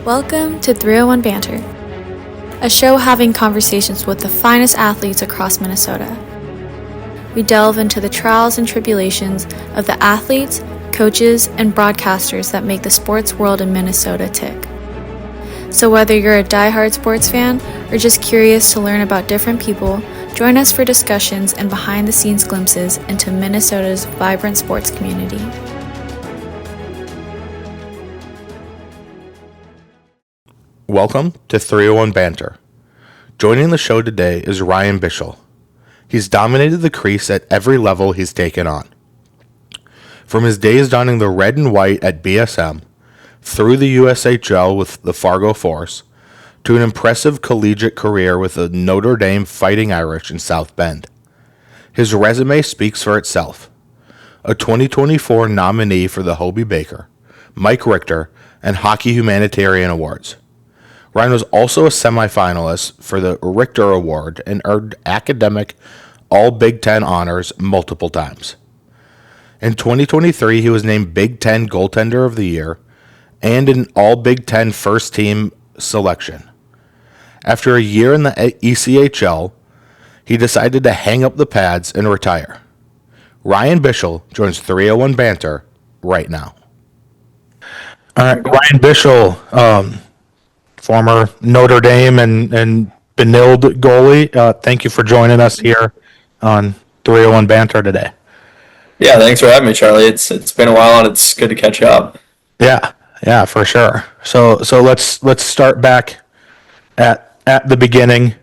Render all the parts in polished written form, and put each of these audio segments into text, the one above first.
Welcome to 301 Banter, a show having conversations with the finest athletes across Minnesota. We delve into the trials and tribulations of the athletes, coaches, and broadcasters that make the sports world in Minnesota tick. So whether you're a diehard sports fan or just curious to learn about different people, join us for discussions and behind-the-scenes glimpses into Minnesota's vibrant sports community. Welcome to 301 Banter. Joining the show today is Ryan Bischel. He's dominated the crease at every level he's taken on. From his days donning the red and white at BSM, through the USHL with the Fargo Force, to an impressive collegiate career with the Notre Dame Fighting Irish in South Bend. His resume speaks for itself. A 2024 nominee for the Hobey Baker, Mike Richter, and Hockey Humanitarian Awards. Ryan was also a semifinalist for the Richter Award and earned academic All-Big Ten honors multiple times. In 2023, he was named Big Ten Goaltender of the Year and an All-Big Ten First Team selection. After a year in the ECHL, he decided to hang up the pads and retire. Ryan Bischel joins 301 Banter right now. All right, Ryan Bischel, former Notre Dame and Benilde goalie. Thank you for joining us here on 301 Banter today. Yeah, thanks for having me, Charlie. It's been a while and it's good to catch up. Yeah, for sure. So let's start back at the beginning.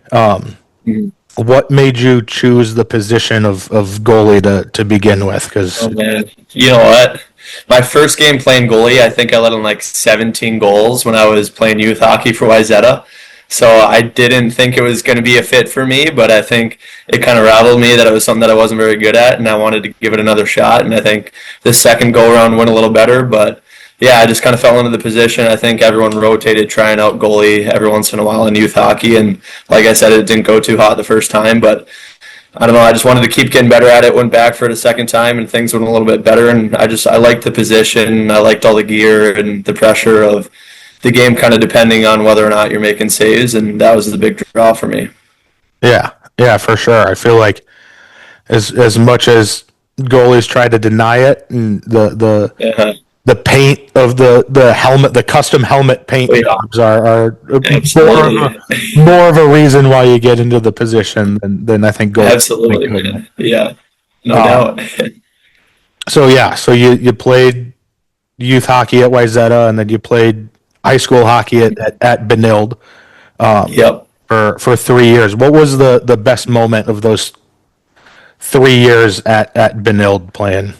What made you choose the position of goalie to begin with? Oh man, you know what? My first game playing goalie, I think I let in like 17 goals when I was playing youth hockey for Wayzata. So I didn't think it was going to be a fit for me, but I think it kind of rattled me that it was something that I wasn't very good at, and I wanted to give it another shot. And I think the second go-around went a little better, but yeah, I just kind of fell into the position. I think everyone rotated trying out goalie every once in a while in youth hockey, and like I said, it didn't go too hot the first time, but I don't know, I just wanted to keep getting better at it, went back for it a second time, and things went a little bit better, and I liked the position, I liked all the gear and the pressure of the game kind of depending on whether or not you're making saves, and that was the big draw for me. Yeah, for sure. I feel like as much as goalies try to deny it, and the paint of the helmet, the custom helmet paint jobs are more of a reason why you get into the position than I think goalies. Absolutely, man. Yeah, no doubt. So you played youth hockey at Wayzata, and then you played high school hockey at Benilde. Yep. For 3 years. What was the best moment of those 3 years at Benilde playing?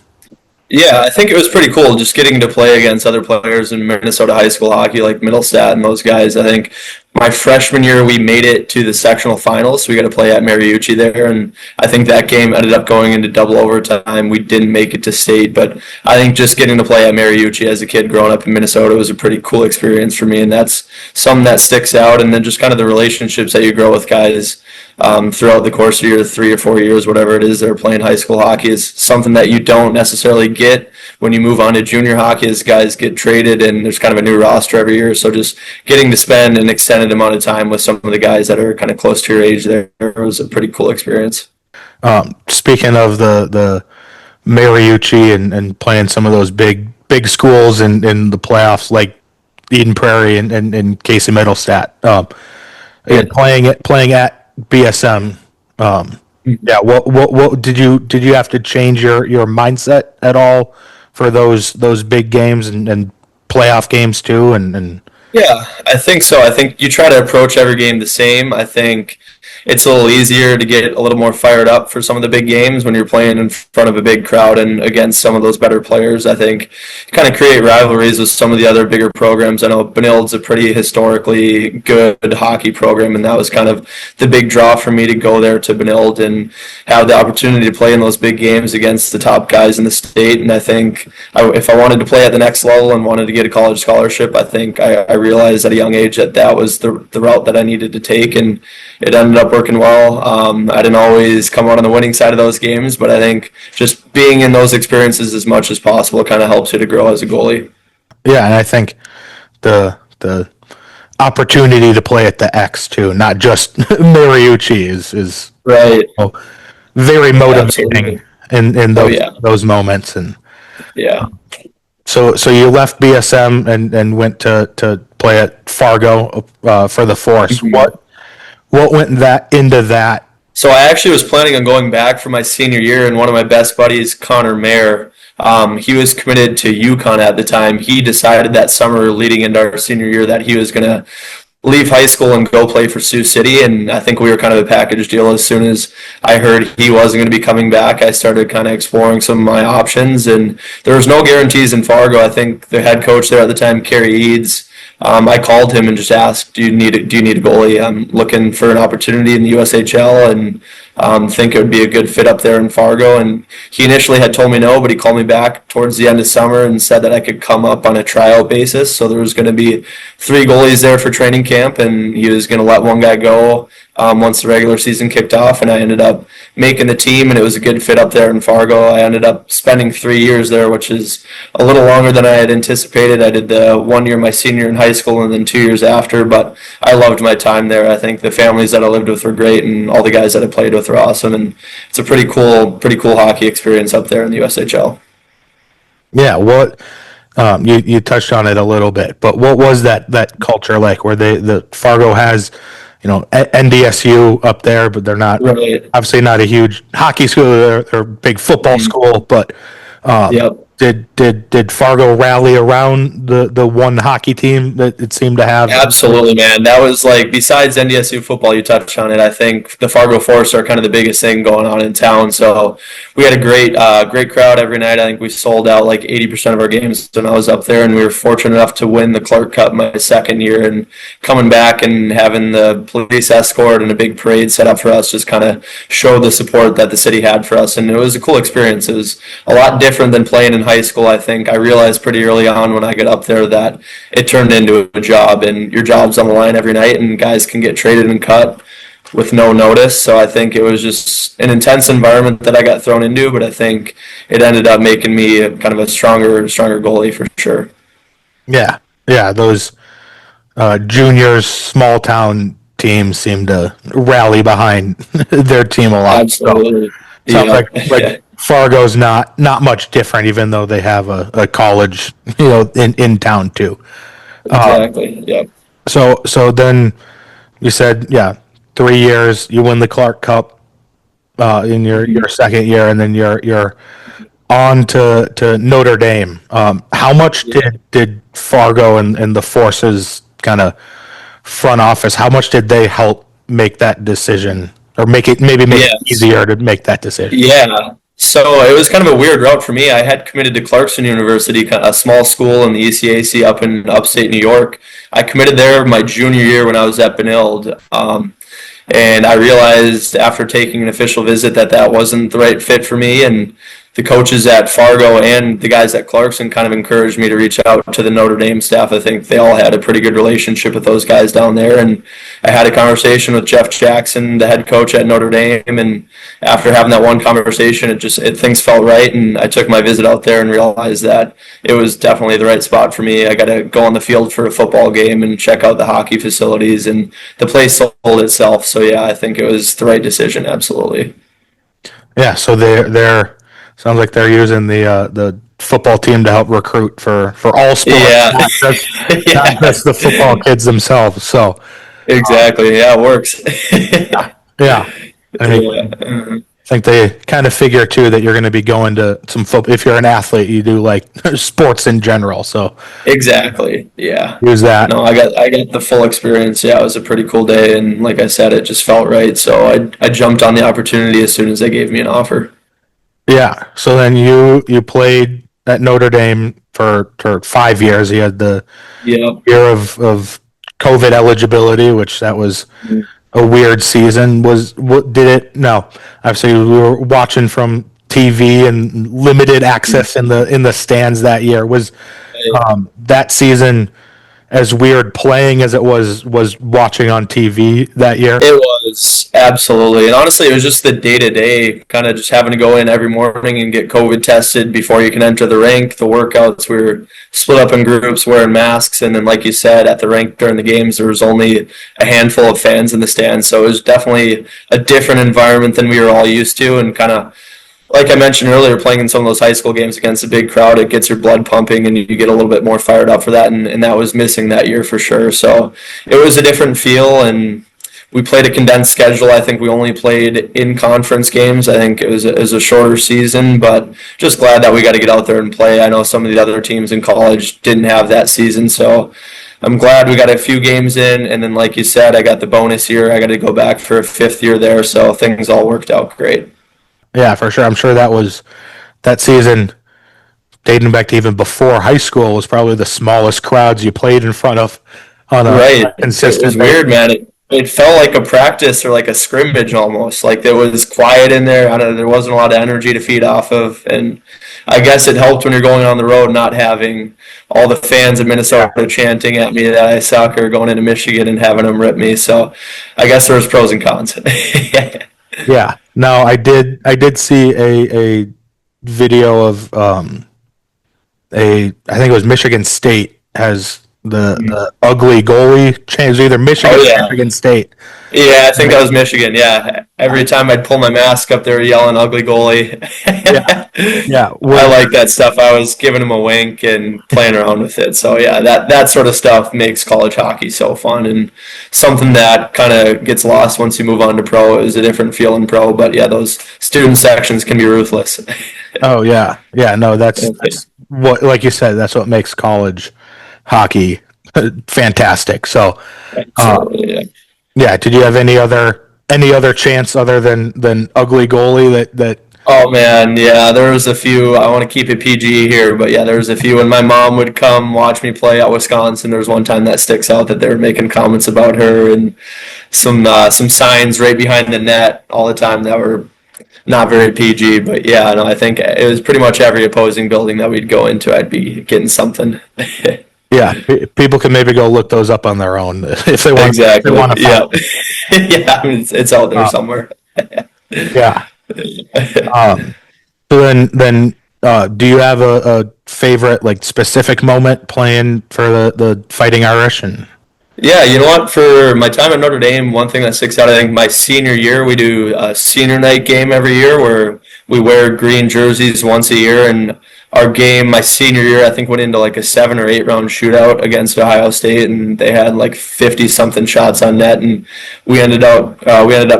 Yeah, I think it was pretty cool just getting to play against other players in Minnesota high school hockey like Middlestat and those guys. I think my freshman year we made it to the sectional finals, so we got to play at Mariucci there, and I think that game ended up going into double overtime. We didn't make it to state, but I think just getting to play at Mariucci as a kid growing up in Minnesota was a pretty cool experience for me, and that's something that sticks out. And then just kind of the relationships that you grow with guys throughout the course of your 3 or 4 years, whatever it is they're playing high school hockey, is something that you don't necessarily get when you move on to junior hockey, as guys get traded and there's kind of a new roster every year. So just getting to spend an extended amount of time with some of the guys that are kind of close to your age there was a pretty cool experience. Speaking of the Mariucci and playing some of those big schools in the playoffs like Eden Prairie and Casey Middlestat, playing at BSM, what did you have to change your mindset at all for those big games and playoff games too? And yeah, I think so. I think you try to approach every game the same. I think it's a little easier to get a little more fired up for some of the big games when you're playing in front of a big crowd and against some of those better players. I think you kind of create rivalries with some of the other bigger programs. I know Benilde's a pretty historically good hockey program, and that was kind of the big draw for me to go there to Benilde and have the opportunity to play in those big games against the top guys in the state. And I think if I wanted to play at the next level and wanted to get a college scholarship, I think I realized at a young age that was the route that I needed to take, and it ended up working well. I didn't always come out on the winning side of those games, but I think just being in those experiences as much as possible kind of helps you to grow as a goalie. Yeah, and I think the opportunity to play at the X too, not just Mariucci is Right. very motivating Absolutely. in Oh those yeah. those moments. And Yeah. so you left BSM and went to play at Fargo for the Force. Mhm. What went into that? So I actually was planning on going back for my senior year, and one of my best buddies, Connor Mayer, he was committed to UConn at the time. He decided that summer leading into our senior year that he was going to leave high school and go play for Sioux City. And I think we were kind of a package deal. As soon as I heard he wasn't going to be coming back, I started kind of exploring some of my options. And there was no guarantees in Fargo. I think the head coach there at the time, Kerry Eads, I called him and just asked, do you need a goalie? I'm looking for an opportunity in the USHL and think it would be a good fit up there in Fargo. And he initially had told me no, but he called me back towards the end of summer and said that I could come up on a tryout basis. So there was going to be 3 goalies there for training camp, and he was going to let one guy go once the regular season kicked off. And I ended up making the team, and it was a good fit up there in Fargo. I ended up spending 3 years there, which is a little longer than I had anticipated. I did the 1 year my senior year in high school and then 2 years after, but I loved my time there. I think the families that I lived with were great, and all the guys that I played with were awesome. And it's a pretty cool hockey experience up there in the USHL. Yeah, what you touched on it a little bit, but what was that culture like? Where the Fargo has, NDSU up there, but they're not Right. obviously not a huge hockey school. They're a big football school, but Yep. did Fargo rally around the one hockey team that it seemed to have? Absolutely, man. That was like, besides NDSU football, you touched on it. I think the Fargo Force are kind of the biggest thing going on in town. So we had a great crowd every night. I think we sold out like 80% of our games when I was up there, and we were fortunate enough to win the Clark Cup my second year. And coming back and having the police escort and a big parade set up for us just kind of showed the support that the city had for us. And it was a cool experience. It was a lot different than playing in high school. I think I realized pretty early on when I got up there that it turned into a job, and your job's on the line every night, and guys can get traded and cut with no notice. So I think it was just an intense environment that I got thrown into, but I think it ended up making me kind of a stronger goalie for sure. Yeah, those juniors, small town teams seem to rally behind their team a lot. Absolutely. So, sounds Yeah. like Fargo's not much different, even though they have a college, in town too. Exactly. Yeah. So then you said, yeah, 3 years, you win the Clark Cup in your second year, and then you're on to Notre Dame. How much did Fargo and the Forces kind of front office? How much did they help make that decision, or make it Yes. easier to make that decision? Yeah. So it was kind of a weird route for me. I had committed to Clarkson University, a small school in the ECAC up in upstate New York. I committed there my junior year when I was at Benilde. And I realized after taking an official visit that wasn't the right fit for me. And the coaches at Fargo and the guys at Clarkson kind of encouraged me to reach out to the Notre Dame staff. I think they all had a pretty good relationship with those guys down there. And I had a conversation with Jeff Jackson, the head coach at Notre Dame. And after having that one conversation, things felt right. And I took my visit out there and realized that it was definitely the right spot for me. I got to go on the field for a football game and check out the hockey facilities, and the place sold itself. So yeah, I think it was the right decision. Absolutely. Yeah, so they're sounds like they're using the football team to help recruit for all sports, Yeah. not just the football kids themselves. So Exactly. Yeah, it works. yeah, I mean, Yeah. I think they kind of figure too that you're going to be going to some football. If you're an athlete, you do like sports in general. So Exactly. Yeah. use that. No, I got the full experience. Yeah, it was a pretty cool day, and like I said, it just felt right. So I jumped on the opportunity as soon as they gave me an offer. Yeah. So then you played at Notre Dame for 5 years. You had the Yeah. year of COVID eligibility, which that was a weird season. Did it? No. Obviously, we were watching from TV and limited access in the stands that year. Was that season as weird playing as it was watching on TV that year? It was absolutely, and honestly, it was just the day to day, kind of just having to go in every morning and get COVID tested before you can enter the rink. The workouts, we were split up in groups, wearing masks, and then, like you said, at the rink during the games, there was only a handful of fans in the stands, so it was definitely a different environment than we were all used to, and kind of like I mentioned earlier, playing in some of those high school games against a big crowd, it gets your blood pumping and you get a little bit more fired up for that. And that was missing that year for sure. So it was a different feel, and we played a condensed schedule. I think we only played in conference games. I think it was a shorter season, but just glad that we got to get out there and play. I know some of the other teams in college didn't have that season. So I'm glad we got a few games in. And then, like you said, I got the bonus year. I got to go back for a 5th year there. So things all worked out great. Yeah, for sure. I'm sure that season, dating back to even before high school, was probably the smallest crowds you played in front of on a consistent. It was weird, man. It felt like a practice or like a scrimmage almost. Like there was quiet in there. I don't know, there wasn't a lot of energy to feed off of, and I guess it helped when you're going on the road, not having all the fans in Minnesota chanting at me that I suck, or going into Michigan and having them rip me. So I guess there was pros and cons. Yeah. No, I did see a video of I think it was Michigan State has the ugly goalie change, either Michigan or Michigan State. Yeah, I think that was Michigan. Yeah, every time I'd pull my mask up, they were yelling "ugly goalie." Yeah. I like that stuff. I was giving them a wink and playing around with it. So yeah, that sort of stuff makes college hockey so fun, and something that kind of gets lost once you move on to pro. It was a different feel in pro, but yeah, those student sections can be ruthless. Oh yeah, no, that's what, like you said, that's what makes college hockey fantastic. So, yeah. Did you have any other chance other than ugly goalie that? Oh man, yeah, there was a few. I want to keep it PG here, but yeah, there was a few. When my mom would come watch me play at Wisconsin, there was one time that sticks out that they were making comments about her, and some signs right behind the net all the time that were not very PG. But yeah, no, I think it was pretty much every opposing building that we'd go into, I'd be getting something. Yeah, people can maybe go look those up on their own if they want. Exactly. If they want to yeah, yeah. I mean, it's out there somewhere. Yeah. So then, do you have a favorite, like, specific moment playing for the Fighting Irish? And yeah, you know what? For my time at Notre Dame, one thing that sticks out, I think my senior year, we do a senior night game every year where we wear green jerseys once a year, and our game my senior year, I think, went into like a 7 or 8 round shootout against Ohio State, and they had like 50 something shots on net, and we ended up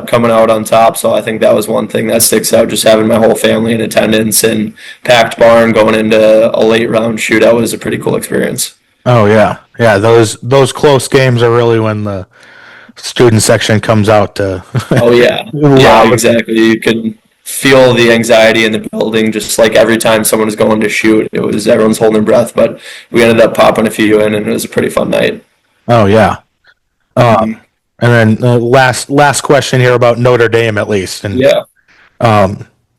coming out on top. So I think that was one thing that sticks out, just having my whole family in attendance and packed barn going into a late round shootout was a pretty cool experience. Oh yeah, those close games are really when the student section comes out to. Oh yeah, yeah, exactly. You could feel the anxiety in the building, just like every time someone was going to shoot, it was everyone's holding their breath. But we ended up popping a few in, and it was a pretty fun night. Oh yeah. And then last question here about Notre Dame, at least. And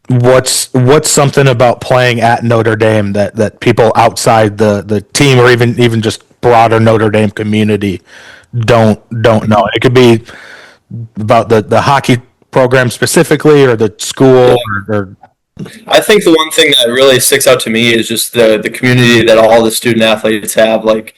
what's something about playing at Notre Dame that people outside the team, or even just broader Notre Dame community don't know? It could be about the hockey program specifically, or the school, or I think the one thing that really sticks out to me is just the community that all the student athletes have, like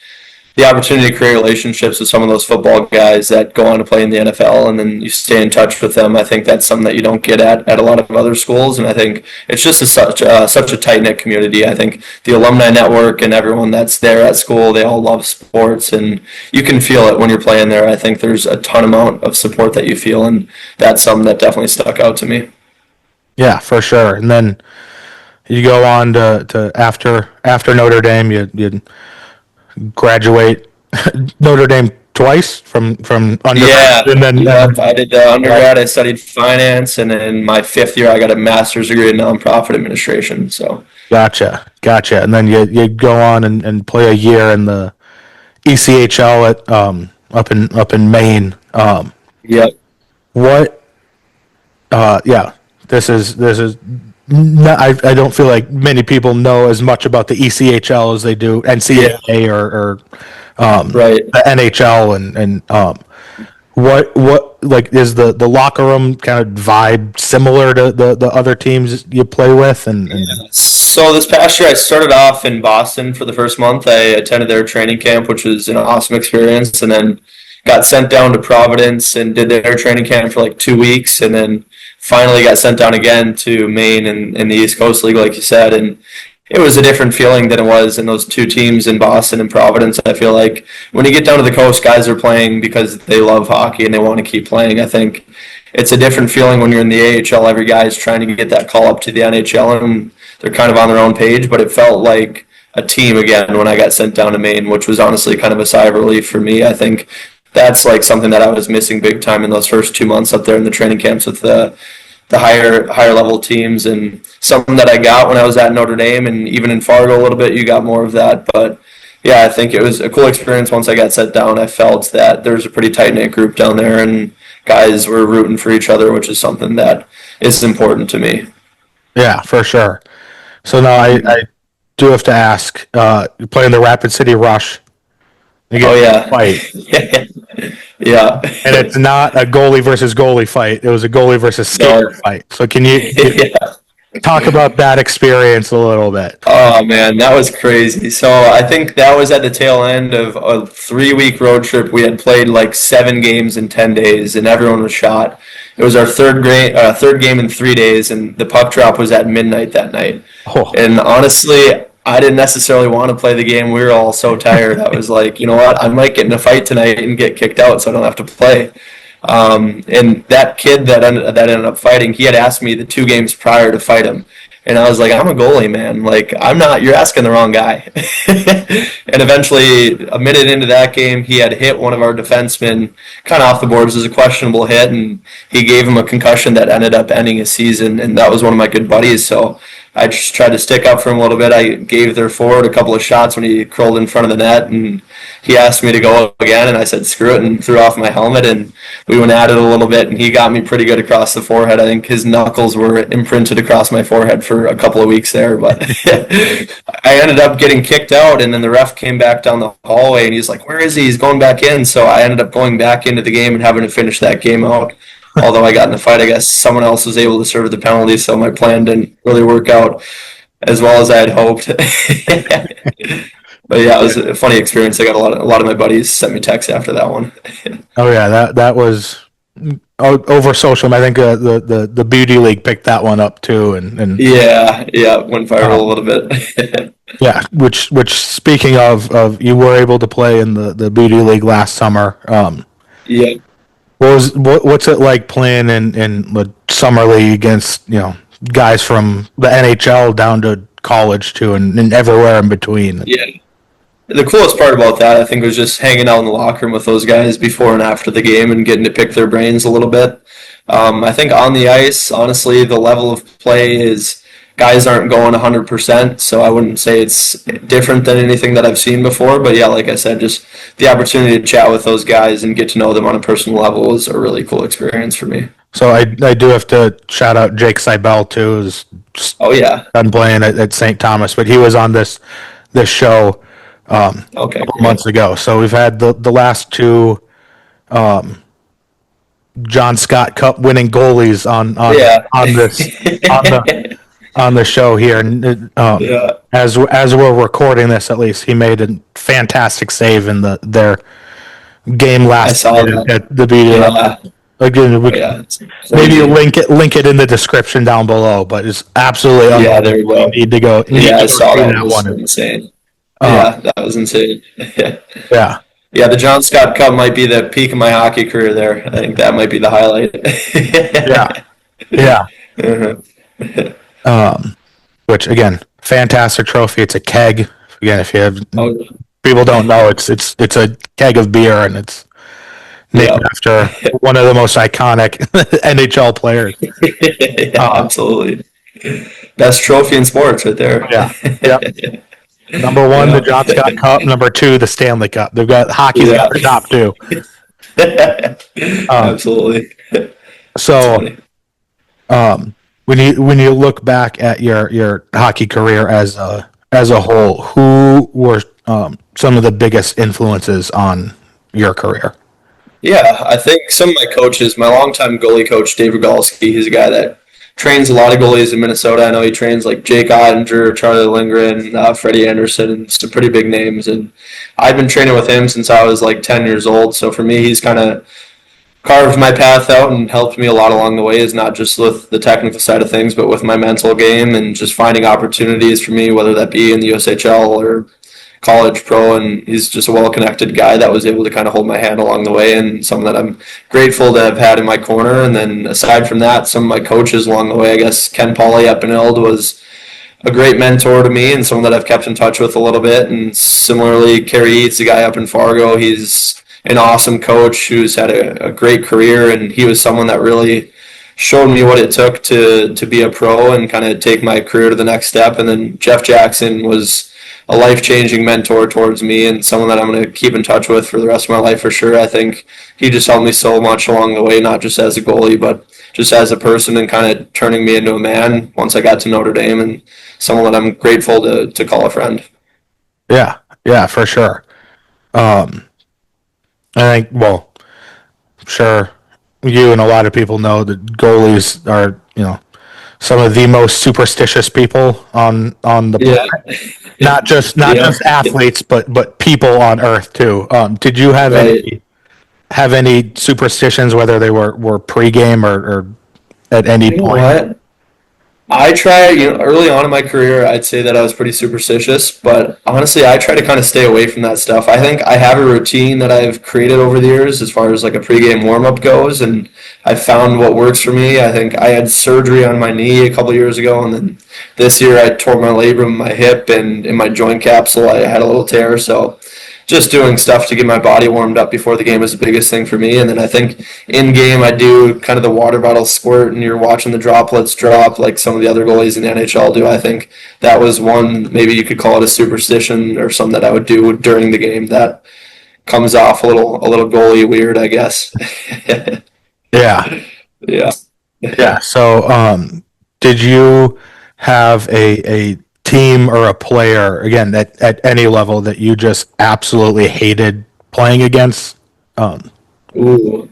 the opportunity to create relationships with some of those football guys that go on to play in the NFL, and then you stay in touch with them. I think that's something that you don't get at a lot of other schools, and I think it's just such a tight-knit community. I think the alumni network and everyone that's there at school, they all love sports, and you can feel it when you're playing there. I think there's a ton amount of support that you feel, and that's something that definitely stuck out to me. Yeah, for sure. And then you go on to after Notre Dame, you graduate Notre Dame twice from undergrad. Yeah, and then I did undergrad. I studied finance, and then my 5th year, I got a master's degree in nonprofit administration. So gotcha. And then you go on and play a year in the ECHL at up in Maine. Yep. What? Yeah. This is. I don't feel like many people know as much about the ECHL as they do NCAA or Right. the NHL and what like is the locker room kind of vibe similar to the other teams you play with and So this past year, I started off in Boston for the first month. I attended their training camp, which was an awesome experience, and then got sent down to Providence and did their training camp for like 2 weeks, and then finally got sent down again to Maine and in the East Coast League, like you said, and it was a different feeling than it was in those two teams in Boston and Providence. I feel like when you get down to the coast, guys are playing because they love hockey and they want to keep playing. I think it's a different feeling when you're in the AHL. Every guy's trying to get that call up to the NHL, and they're kind of on their own page. But it felt like a team again when I got sent down to Maine, which was honestly kind of a sigh of relief for me. I think that's like something that I was missing big time in those first 2 months up there in the training camps with the higher level teams, and something that I got when I was at Notre Dame, and even in Fargo a little bit, you got more of that. But yeah, I think it was a cool experience. Once I got set down, I felt that there was a pretty tight knit group down there, and guys were rooting for each other, which is something that is important to me. yeah, for sure. So now I do have to ask, you're playing the Rapid City Rush. You get Oh a yeah, fight. yeah. And it's not a goalie versus goalie fight. It was a goalie versus skater fight. So can you Yeah. talk about that experience a little bit? Oh man, that was crazy. So I think that was at the tail end of a 3 week road trip. We had played like 7 games in 10 days, and everyone was shot. It was our third game in 3 days, and the puck drop was at midnight that night. Oh, And honestly, I didn't necessarily want to play the game. We were all so tired. I was like, you know what? I might get in a fight tonight and get kicked out, so I don't have to play. And that kid that ended up fighting, he had asked me the 2 games prior to fight him. And I was like, I'm a goalie, man. Like, I'm not, you're asking the wrong guy. And eventually, a minute into that game, he had hit one of our defensemen kind of off the boards. It was a questionable hit, and he gave him a concussion that ended up ending his season. And that was one of my good buddies. So I just tried to stick up for him a little bit. I gave their forward a couple of shots when he curled in front of the net, and he asked me to go again, and I said screw it and threw off my helmet, and we went at it a little bit, and he got me pretty good across the forehead. I think his knuckles were imprinted across my forehead for a couple of weeks there, but I ended up getting kicked out, and then the ref came back down the hallway, and he's like, where is he? He's going back in. So I ended up going back into the game and having to finish that game out. Although I got in the fight, I guess someone else was able to serve the penalty, so my plan didn't really work out as well as I had hoped. But yeah, it was a funny experience. I got a lot of my buddies sent me texts after that one. oh yeah, that was over social. I think the beauty league picked that one up too, and Yeah, went viral a little bit. yeah, which speaking of you were able to play in the beauty league last summer. Yeah. What's it like playing in the summer league against guys from the NHL down to college too, and everywhere in between? Yeah. The coolest part about that, I think, was just hanging out in the locker room with those guys before and after the game and getting to pick their brains a little bit. I think on the ice, honestly, the level of play is guys aren't going 100%, so I wouldn't say it's different than anything that I've seen before. But yeah, like I said, just the opportunity to chat with those guys and get to know them on a personal level was a really cool experience for me. So I do have to shout out Jake Seibel too, who's Oh yeah. done playing at St. Thomas, but he was on this show Okay. a couple months ago. So we've had the last two John Scott Cup winning goalies on Yeah. this on the show here, and Yeah. as we're recording this, at least he made a fantastic save in their game I last saw night that. at the BD. Yeah. Again, Yeah. maybe link it in the description down below, but it's absolutely Yeah, there you go. You need to go. Yeah, I saw see that. It was one. insane. Uh, Yeah, that was insane. Yeah, Yeah, the John Scott Cup might be the peak of my hockey career there. I think that might be the highlight. yeah. Uh-huh. Which again, fantastic trophy. It's a keg. Again, if you have Oh, people don't know, it's a keg of beer, and it's named yeah. after one of the most iconic NHL players. Yeah, absolutely. Best trophy in sports right there. Yeah. Yep. Number one, Yeah. the John Scott Cup. Number two, the Stanley Cup. They've got hockey's Yeah. at the top too. Absolutely. So, Funny. when you look back at your hockey career as a as a whole, who were some of the biggest influences on your career? Yeah, I think some of my coaches, my longtime goalie coach, Dave Rogalski, he's a guy that trains a lot of goalies in Minnesota. I know he trains like Jake Ottinger, Charlie Lindgren, Freddie Anderson, and some pretty big names. And I've been training with him since I was like 10 years old. So for me, he's kind of carved my path out and helped me a lot along the way, is not just with the technical side of things, but with my mental game and just finding opportunities for me, whether that be in the USHL or college pro. And he's just a well-connected guy that was able to kind of hold my hand along the way, and something that I'm grateful to have had in my corner. And then aside from that, some of my coaches along the way, I guess Ken Pauley up in Eld was a great mentor to me and someone that I've kept in touch with a little bit. And similarly, Kerry Eats, a guy up in Fargo, he's an awesome coach who's had a great career, and he was someone that really showed me what it took to be a pro and kind of take my career to the next step. And then Jeff Jackson was a life-changing mentor towards me, and someone that I'm going to keep in touch with for the rest of my life for sure. I think he just helped me so much along the way, not just as a goalie, but just as a person, and kind of turning me into a man once I got to Notre Dame, and someone that I'm grateful to call a friend. Yeah, for sure. I think, well, sure, you and a lot of people know that goalies are, some of the most superstitious people on the planet. Not just athletes, but people on Earth too. Did you have any superstitions, whether they were pregame or at any You know point? what? I try, early on in my career, I'd say that I was pretty superstitious, but honestly, I try to kind of stay away from that stuff. I think I have a routine that I've created over the years as far as like a pregame warm up goes, and I found what works for me. I think I had surgery on my knee a couple years ago, and then this year I tore my labrum in my hip, and in my joint capsule I had a little tear. So just doing stuff to get my body warmed up before the game is the biggest thing for me. And then I think in game I do kind of the water bottle squirt, and you're watching the droplets drop like some of the other goalies in the NHL do. I think that was one, maybe you could call it a superstition or something that I would do during the game that comes off a little goalie weird, I guess. Yeah, Yeah. yeah. So, did you have a team or a player, again, at any level, that you just absolutely hated playing against? Ooh.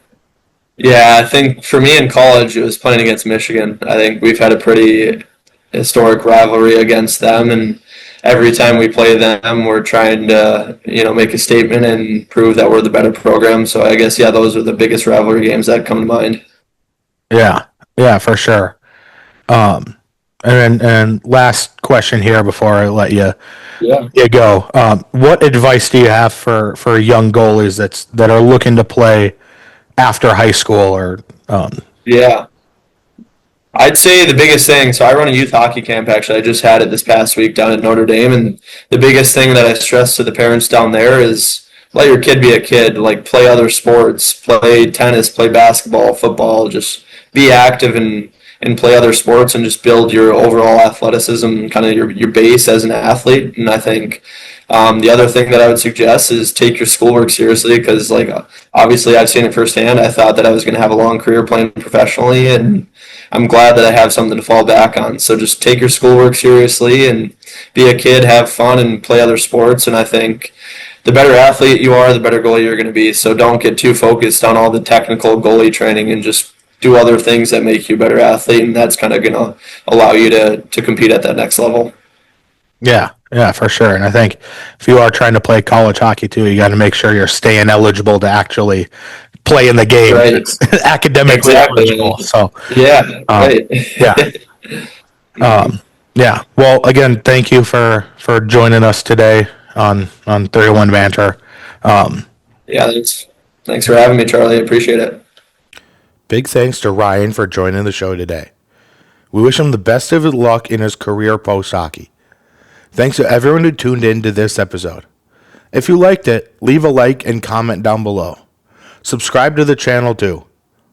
Yeah, I think for me in college, it was playing against Michigan. I think we've had a pretty historic rivalry against them, and every time we play them, we're trying to, make a statement and prove that we're the better program. So I guess, yeah, those are the biggest rivalry games that come to mind. Yeah, for sure. And last question here before I let you go. What advice do you have for young goalies that are looking to play after high school or? Yeah. I'd say the biggest thing, so I run a youth hockey camp actually. I just had it this past week down at Notre Dame, and the biggest thing that I stress to the parents down there is let your kid be a kid, like play other sports, play tennis, play basketball, football, just be active and play other sports and just build your overall athleticism and kind of your base as an athlete. And I think the other thing that I would suggest is take your schoolwork seriously, because like obviously I've seen it firsthand. I thought that I was going to have a long career playing professionally, and I'm glad that I have something to fall back on. So just take your schoolwork seriously and be a kid, have fun, and play other sports. And I think the better athlete you are, the better goalie you're going to be. So don't get too focused on all the technical goalie training, and just do other things that make you a better athlete, and that's kind of going to allow you to compete at that next level. Yeah, for sure. And I think if you are trying to play college hockey too, you got to make sure you're staying eligible to actually play in the game. Right. It's academically eligible. So yeah, right. Yeah. Well, again, thank you for joining us today on 301 Banter. Yeah, thanks for having me, Charlie. I appreciate it. Big thanks to Ryan for joining the show today. We wish him the best of luck in his career post-hockey. Thanks to everyone who tuned in to this episode. If you liked it, leave a like and comment down below. Subscribe to the channel too.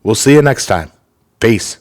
We'll see you next time. Peace.